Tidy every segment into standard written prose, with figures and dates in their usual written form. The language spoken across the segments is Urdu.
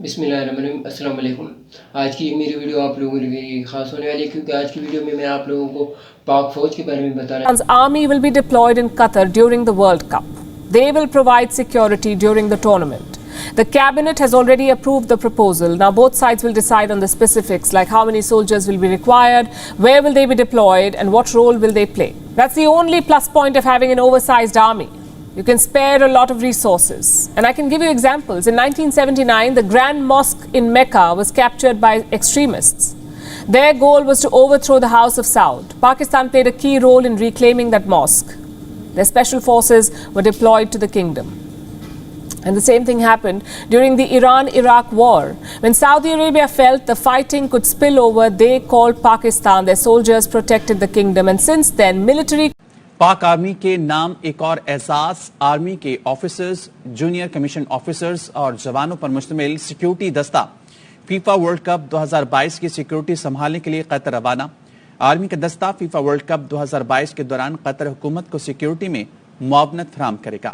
بسم اللہ الرحمن الرحیم. السلام علیکم. آج کی میری ویڈیو آپ لوگوں کے لیے خاص ہونے والی ہے کیونکہ آج کی ویڈیو میں آپ لوگوں کو پاک فوج کے بارے میں بتانا. Army will be deployed in Qatar during the World Cup. They will provide security during the tournament. The cabinet has already approved the proposal. Now both sides will decide on the specifics, like how many soldiers will be required, where will they be deployed, and what role will they play. That's the only plus point of having an oversized army. You can spare a lot of resources. And I can give you examples. In 1979, the Grand Mosque in Mecca was captured by extremists. Their goal was to overthrow the House of Saud. Pakistan played a key role in reclaiming that mosque. Their special forces were deployed to the kingdom. And the same thing happened during the Iran-Iraq war. When Saudi Arabia felt the fighting could spill over, they called Pakistan. Their soldiers protected the kingdom. And since then, military پاک آرمی کے نام ایک اور اعزاز آرمی کے آفیسرز، جونیئر کمیشن آفیسرز اور جوانوں پر مشتمل سیکیورٹی دستہ فیفا ورلڈ کپ 2022 کی سیکیورٹی سنبھالنے کے لیے قطر روانہ. آرمی کا دستہ فیفا ورلڈ کپ 2022 کے دوران قطر حکومت کو سیکیورٹی میں معاونت فراہم کرے گا.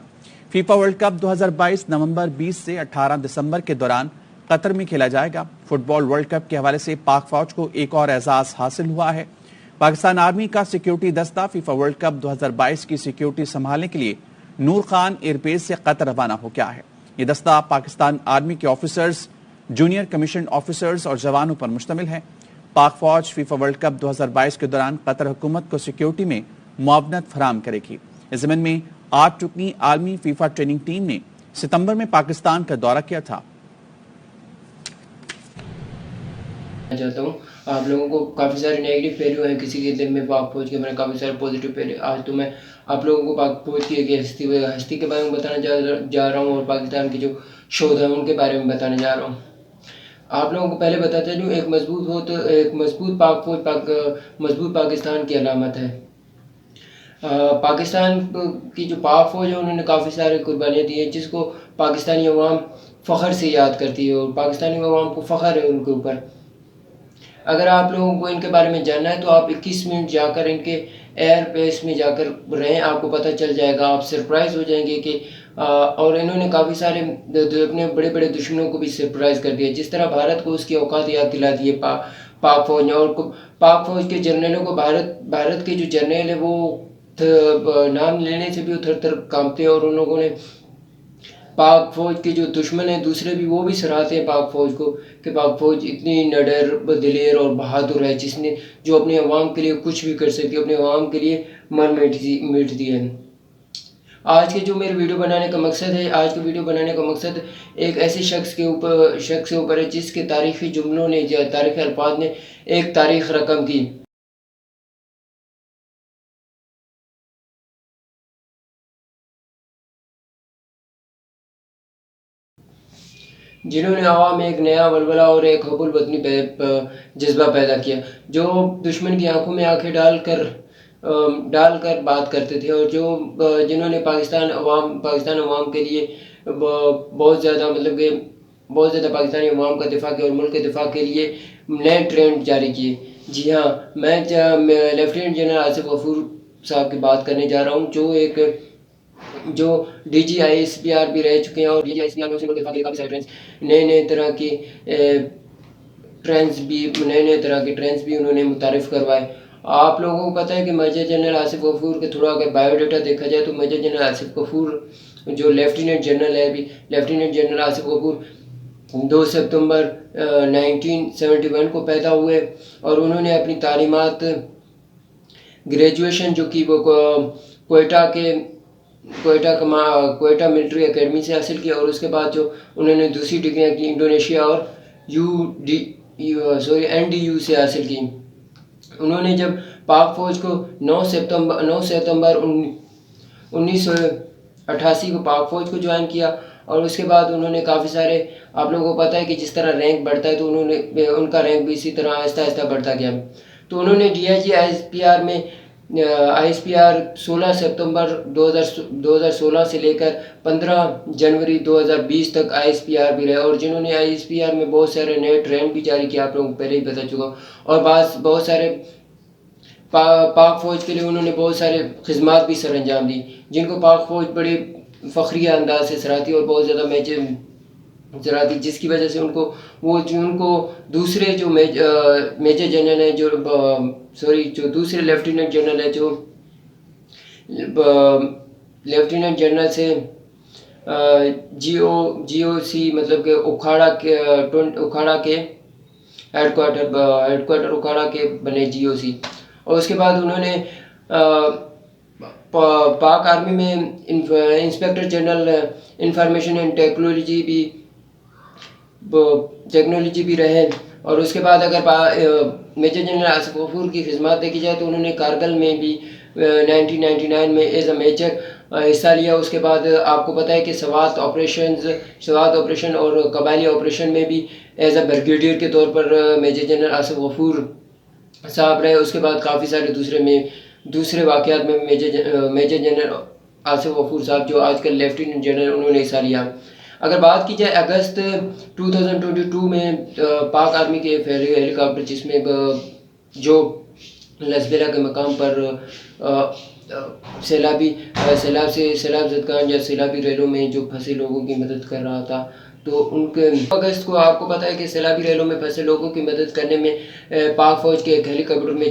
فیفا ورلڈ کپ 2022 نومبر 20 سے 18 دسمبر کے دوران قطر میں کھیلا جائے گا. فٹ بال ورلڈ کپ کے حوالے سے پاک فوج کو ایک اور اعزاز حاصل ہوا ہے. پاکستان آرمی کا سیکیورٹی دستہ فیفا ورلڈ کپ 2022 کی سیکیورٹی سنبھالنے کے لیے نور خان ایئر بیس سے قطر روانہ ہو گیا ہے. یہ دستہ پاکستان آرمی کے آفیسرز، جونیئر کمیشن آفیسرز اور جوانوں پر مشتمل ہے. پاک فوج فیفا ورلڈ کپ 2022 کے دوران قطر حکومت کو سیکیورٹی میں معاونت فراہم کرے گی. اس ضمن میں 8 رکنی عالمی فیفا ٹریننگ ٹیم نے ستمبر میں پاکستان کا دورہ کیا تھا. چاہتا ہوں آپ لوگوں کو کافی سارے نیگیٹو پہلو ہیں کسی کے دل میں پاک فوج کے بارے میں، کافی سارے پازیٹیو پہلو. آج تو میں آپ لوگوں کو پاک فوج کی ایک ہستی کے بارے میں بتانا جا رہا ہوں اور پاکستان کے جو شہدا ہیں ان کے بارے میں بتانے جا رہا ہوں. آپ لوگوں کو پہلے بتاتا چلوں ایک مضبوط پاک فوج مضبوط پاکستان کی علامت ہے. پاکستان کی جو پاک فوج ہے انہوں نے کافی سارے قربانیاں دی ہیں جس کو پاکستانی عوام فخر سے یاد کرتی ہے اور پاکستانی عوام کو فخر ہے ان کے اوپر. اگر آپ لوگوں کو ان کے بارے میں جاننا ہے تو آپ 21 منٹ جا کر ان کے ایئر بیس میں جا کر رہیں، آپ کو پتہ چل جائے گا. آپ سرپرائز ہو جائیں گے کہ اور انہوں نے کافی سارے اپنے بڑے بڑے دشمنوں کو بھی سرپرائز کر دیا. جس طرح بھارت کو اس کی اوقات یاد دلا دی ہے پاک فوج نے، اور پاک فوج کے جرنیلوں کو بھارت کے جو جرنیل ہیں وہ نام لینے سے بھی تھر تھر کانپتے ہیں اور ان لوگوں نے پاک فوج کے جو دشمن ہیں دوسرے بھی وہ بھی سراہتے ہیں پاک فوج کو کہ پاک فوج اتنی نڈر دلیر اور بہادر ہے جس نے جو اپنے عوام کے لیے کچھ بھی کر سکتی ہے، اپنے عوام کے لیے من میٹ دیا ہے. آج کے جو میرے ویڈیو بنانے کا مقصد ایک ایسے شخص کے اوپر ہے جس کے تاریخی جملوں نے تاریخی الفاظ نے ایک تاریخ رقم کی. جنہوں نے عوام میں ایک نیا ولولہ اور ایک حب الوطنی جذبہ پیدا کیا، جو دشمن کی آنکھوں میں آنکھیں ڈال کر بات کرتے تھے اور جنہوں نے پاکستان عوام کے لیے بہت زیادہ پاکستانی عوام کا دفاع کیا اور ملک کے دفاع کے لیے نئے ٹرینڈ جاری کیے. جی ہاں، میں لیفٹیننٹ جنرل آصف غفور صاحب کی بات کرنے جا رہا ہوں جو D G I S P R بھی رہ چکے ہیں اور D G I S P R میں ملک دفاع کے لیے کافی سارے نئے ٹرینز بھی انہوں نے متعارف کروائے. آپ لوگوں کو پتہ ہے کہ میجر جنرل آصف غفور کے تھوڑا اگر بایو ڈیٹا دیکھا جائے تو میجر جنرل آصف غفور جو لیفٹیننٹ جنرل ہے لیفٹیننٹ جنرل آصف غفور 2 ستمبر 1971 کو پیدا ہوئے اور انہوں نے اپنی تعلیمات گریجویشن جو کی وہ کوئٹہ ملٹری اکیڈمی سے حاصل کیا اور اس کے بعد جو انہوں نے دوسری ڈگریاں کی انڈونیشیا اور NDU سے حاصل کی. انہوں نے جب پاک فوج کو 9 ستمبر 1988 کو پاک فوج کو جوائن کیا اور اس کے بعد انہوں نے کافی سارے آپ لوگوں کو پتہ ہے کہ جس طرح رینک بڑھتا ہے تو ان کا رینک بھی اسی طرح آہستہ بڑھتا گیا. تو انہوں نے D I G I S P R 16 ستمبر 2016 سے لے کر 15 جنوری 2020 تک آئی ایس پی آر بھی رہے اور جنہوں نے آئی ایس پی آر میں بہت سارے نئے ٹرینڈ بھی جاری کیا، آپ لوگوں کو پہلے ہی بتا چکا ہوں. اور بہت سارے پاک فوج کے لیے انہوں نے بہت سارے خدمات بھی سر انجام دی جن کو پاک فوج بڑے فخریہ انداز سے سراہتی اور بہت زیادہ زراعتی، جس کی وجہ سے ان کو دوسرے جو میجر جنرل ہیں جو دوسرے لیفٹیننٹ جنرل ہیں جو لیفٹیننٹ جنرل سے جی او سی مطلب کہ اکھاڑا کے ہیڈ کوارٹر اکھاڑا کے بنے جی او سی، اور اس کے بعد انہوں نے پاک آرمی میں inspector general information and technology بھی رہے، اور اس کے بعد اگر میجر جنرل آصف غفور کی خدمات دیکھی جائے تو انہوں نے کارگل میں بھی 1999 میں ایز اے میجر حصہ لیا۔ اس کے بعد آپ کو پتہ ہے کہ سوات آپریشن اور قبائلی آپریشن میں بھی ایز اے بریگیڈیئر کے طور پر میجر جنرل آصف غفور صاحب رہے۔ اس کے بعد کافی سارے دوسرے واقعات میں میجر جنرل آصف غفور صاحب جو آج کل لیفٹیننٹ جنرل انہوں نے حصہ لیا۔ اگر بات کی جائے اگست 2022 میں پاک آرمی کے ہیلی کاپٹر جس میں جو لسبیلا کے مقام پر سیلاب زدگان یا سیلابی ریلوں میں جو پھنسے لوگوں کی مدد کر رہا تھا، تو ان کے اگست کو آپ کو پتہ ہے کہ سیلابی ریلوں میں پھنسے لوگوں کی مدد کرنے میں پاک فوج کے ایک ہیلی کاپٹر میں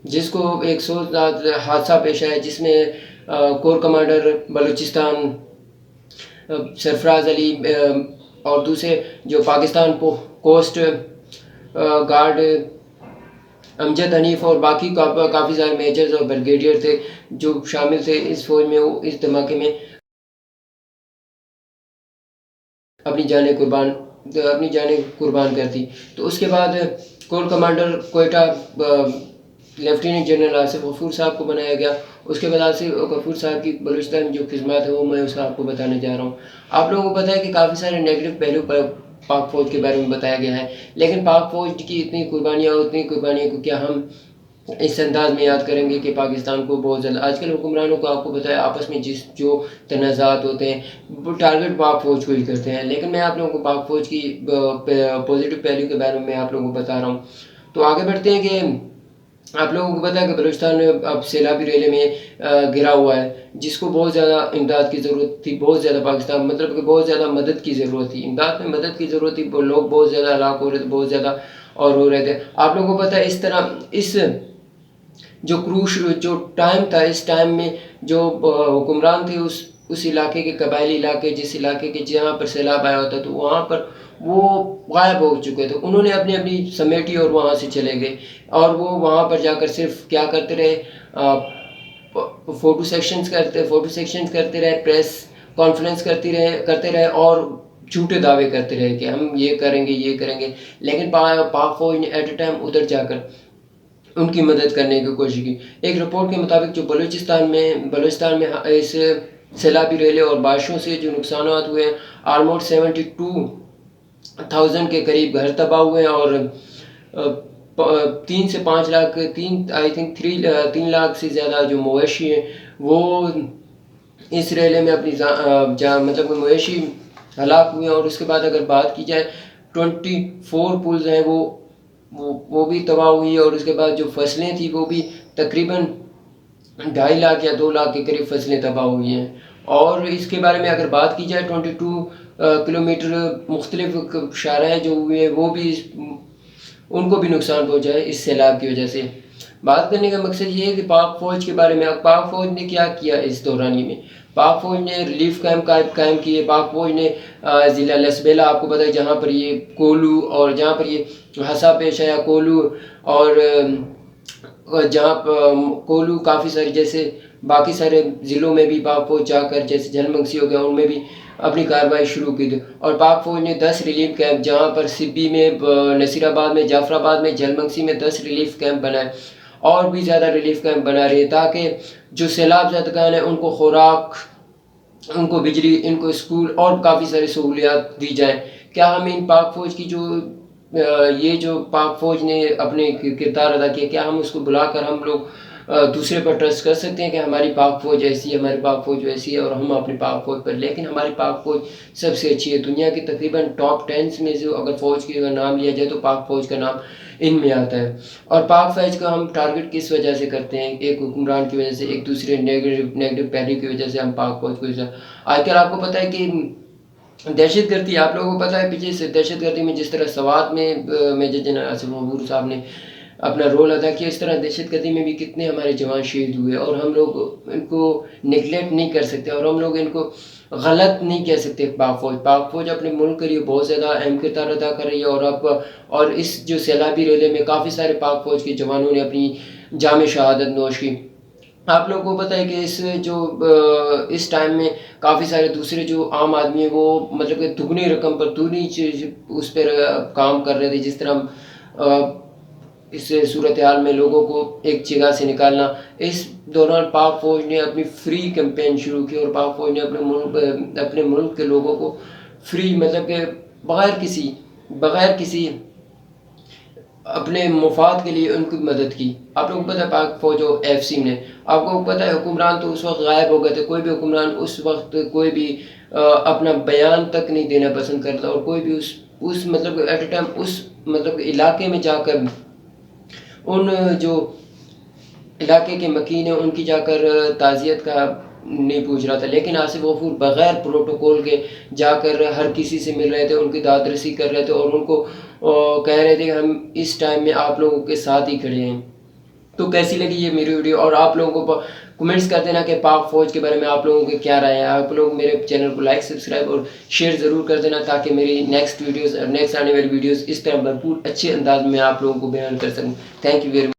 جس کو ایک سوزناک حادثہ پیش آیا، جس میں کور کمانڈر بلوچستان سرفراز علی اور دوسرے جو پاکستان کوسٹ گارڈ امجد حنیف اور باقی کافی سارے میجرز اور بریگیڈیئر تھے جو شامل تھے اس فوج میں، وہ اس دھماکے میں اپنی جانیں قربان کر دی۔ تو اس کے بعد corps commander Quetta lieutenant general Asif غفور صاحب کو بنایا گیا۔ اس کے بعد آصف غفور صاحب کی بلوچستان جو خدمات ہیں وہ میں اس آپ کو بتانے جا رہا ہوں۔ آپ لوگوں کو پتہ ہے کہ کافی سارے نیگیٹو پہلو پر پاک فوج کے بارے میں بتایا گیا ہے، لیکن پاک فوج کی اتنی قربانیوں کو کیا ہم اس انداز میں یاد کریں گے کہ پاکستان کو بہت زیادہ آج کل حکمرانوں کو آپ کو پتہ ہے آپس میں جو تنازعات ہوتے ہیں وہ ٹارگٹ پاک فوج کو ہی کرتے ہیں، لیکن میں آپ لوگوں کو پاک فوج کی پازیٹیو پہلو کے بارے میں آپ لوگوں کو بتا رہا ہوں۔ تو آگے بڑھتے ہیں کہ آپ لوگوں کو پتہ ہے کہ بلوچستان اب سیلابی ریلے میں گھرا ہوا ہے، جس کو بہت زیادہ امداد کی ضرورت تھی، بہت زیادہ پاکستان مطلب کہ بہت زیادہ مدد کی ضرورت تھی، امداد میں مدد کی ضرورت تھی، لوگ بہت زیادہ ہلاک ہو رہے تھے، بہت زیادہ اور ہو رہے تھے۔ آپ لوگوں کو پتہ ہے اس طرح اس جو ٹائم تھا، اس ٹائم میں جو حکمران تھے اس علاقے کے قبائلی علاقے جس علاقے کے جہاں پر سیلاب آیا ہوتا تو وہاں پر وہ غائب ہو چکے تھے، انہوں نے اپنی سمیٹی اور وہاں سے چلے گئے، اور وہ وہاں پر جا کر صرف کیا کرتے رہے، فوٹو سیکشنز کرتے رہے، پریس کانفرنس کرتے رہے اور جھوٹے دعوے کرتے رہے کہ ہم یہ کریں گے، لیکن پاک فوج نے ایٹ اے ٹائم ادھر جا کر ان کی مدد کرنے کی کوشش کی۔ ایک رپورٹ کے مطابق جو بلوچستان میں اس سیلابی ریلے اور بارشوں سے جو نقصانات ہوئے ہیں، آلموسٹ 72,000 کے قریب گھر تباہ ہوئے ہیں، اور 3 سے 5 لاکھ 3 لاکھ سے زیادہ جو مویشی ہیں وہ اس ریلے میں اپنی مطلب مویشی ہلاک ہوئے ہیں۔ اور اس کے بعد اگر بات کی جائے 24 پولز ہیں وہ بھی تباہ ہوئی ہے، اور اس کے بعد جو فصلیں تھیں وہ بھی تقریباً 2.5 لاکھ یا 2 لاکھ کے قریب فصلیں تباہ ہوئی ہیں۔ اور اس کے بارے میں اگر بات کی جائے 22 کلومیٹر مختلف شاہراہیں جو ہوئے ہیں وہ بھی ان کو بھی نقصان پہنچا ہے اس سیلاب کی وجہ سے۔ بات کرنے کا مقصد یہ ہے کہ پاک فوج کے بارے میں پاک فوج نے کیا کیا اس دورانی میں۔ پاک فوج نے ریلیف کیمپ قائم کیے، پاک فوج نے ضلع لسبیلا آپ کو پتہ ہے جہاں پر یہ کولو اور جہاں پر یہ حادثہ پیش آیا کولو، اور جہاں کولو کافی سارے جیسے باقی سارے ضلعوں میں بھی پاک فوج جا کر جیسے جھیل منگسی ہو گیا ان میں بھی اپنی کارروائی شروع کی تھی، اور پاک فوج نے 10 ریلیف کیمپ جہاں پر سبی میں، نصیر آباد میں، جعفر آباد میں، جھیل منگسی میں 10 ریلیف کیمپ بنائے، اور بھی زیادہ ریلیف کیمپ بنا رہے ہیں تاکہ جو سیلاب زدگان ہیں ان کو خوراک، ان کو بجلی، ان کو اسکول اور کافی ساری سہولیات دی جائیں۔ کیا ہم ان پاک فوج کی یہ جو پاک فوج نے اپنے کردار ادا کیا، کیا ہم اس کو بلا کر ہم لوگ دوسرے پر ٹرسٹ کر سکتے ہیں کہ ہماری پاک فوج ایسی ہے، ہماری پاک فوج ویسی ہے اور ہم اپنی پاک فوج پر، لیکن ہماری پاک فوج سب سے اچھی ہے دنیا کی تقریباً ٹاپ 10 میں جو اگر فوج کی نام لیا جائے تو پاک فوج کا نام ان میں آتا ہے۔ اور پاک فوج کا ہم ٹارگٹ کس وجہ سے کرتے ہیں؟ ایک حکمران کی وجہ سے، ایک دوسرے نیگیٹو پہلو کی وجہ سے ہم پاک فوج کو آج کل آپ کو پتہ ہے کہ دہشت گردی آپ لوگوں کو پتہ ہے پیچھے سے دہشت گردی میں جس طرح سوات میں میجر جنرل آصف غفور صاحب نے اپنا رول ادا کیا، اس طرح دہشت گردی میں بھی کتنے ہمارے جوان شہید ہوئے، اور ہم لوگ ان کو نگلیکٹ نہیں کر سکتے، اور ہم لوگ ان کو غلط نہیں کہہ سکتے۔ پاک فوج اپنے ملک کے لیے بہت زیادہ اہم کردار ادا کر رہی ہے، اور اس جو سیلابی ریلے میں کافی سارے پاک فوج کے جوانوں نے اپنی جام شہادت نوش کی۔ آپ لوگوں کو پتہ ہے کہ اس ٹائم میں کافی سارے دوسرے جو عام آدمی ہیں وہ مطلب کہ دگنی رقم پر دگنی اس پر کام کر رہے تھے، جس طرح اس صورتحال میں لوگوں کو ایک جگہ سے نکالنا۔ اس دوران پاک فوج نے اپنی فری کیمپین شروع کی، اور پاک فوج نے اپنے ملک کے لوگوں کو فری مطلب کہ بغیر کسی اپنے مفاد کے لیے ان کی مدد کی۔ آپ لوگوں کو پتہ ہے پاک فوج اور ایف سی نے، آپ کو پتہ ہے حکمران تو اس وقت غائب ہو گئے تھے، کوئی بھی حکمران اس وقت کوئی بھی اپنا بیان تک نہیں دینا پسند کرتا، اور کوئی بھی اس مطلب ایٹ اے ٹائم اس مطلب علاقے میں جا کر ان جو علاقے کے مکین ہیں ان کی جا کر تعزیت کا نہیں پوچھ رہا تھا، لیکن آصف غفور بغیر پروٹوکول کے جا کر ہر کسی سے مل رہے تھے، ان کی داد رسی کر رہے تھے، اور ان کو کہہ رہے تھے کہ ہم اس ٹائم میں آپ لوگوں کے ساتھ ہی کھڑے ہیں۔ تو کیسی لگی یہ میری ویڈیو، اور آپ لوگوں کو کمنٹس کر دینا کہ پاک فوج کے بارے میں آپ لوگوں کے کیا رائے ہے۔ آپ لوگ میرے چینل کو لائک، سبسکرائب اور شیئر ضرور کر دینا، تاکہ میری نیکسٹ آنے والی ویڈیوز اس طرح بھرپور اچھے انداز میں آپ لوگوں کو بیان کر سکوں۔ Thank you very much.